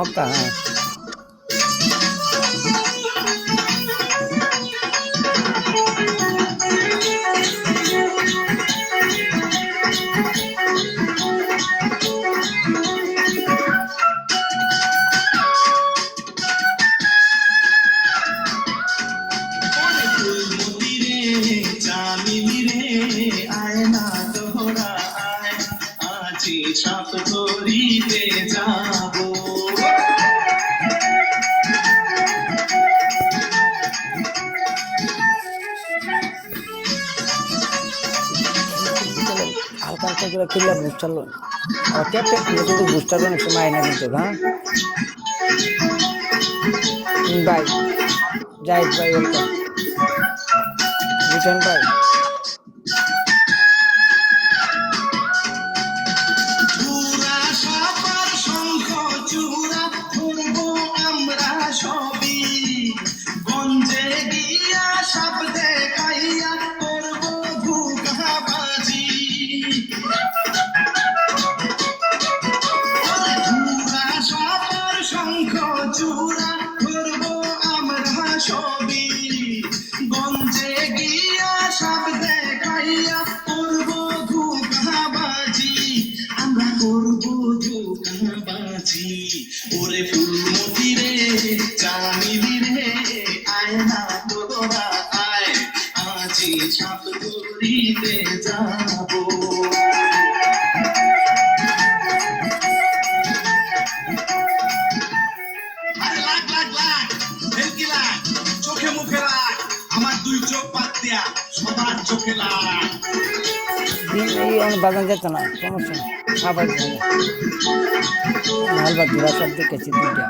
মক্কা, হ্যাঁ। সাপ ধরিতে যাব হালকা হালকা করে খেলে বুস্টার লোন কিন্তু বুস্টার লোন একটু মাইনা কিন্তু, হ্যাঁ ভাই। জাহিদ ভাই ওয়েলকাম। মিঠন ভাই ওরে ফুলমতি রে চামিলি রে আয় না তোরা আয় আজি সাপ ধরিতে যাব আরে লাগ লাগ লাগ ভেলকি লাগ চোখে মুখে লাগ আমার দুই চোখ বাদ দিয়া সবার চোখে লাগ বাগান যেত না, সমস্যা নেই। আবার হালবা ঘোরা সব দেখেছি দুইটা।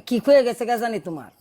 কি হয়ে গেছে জানি তোমার?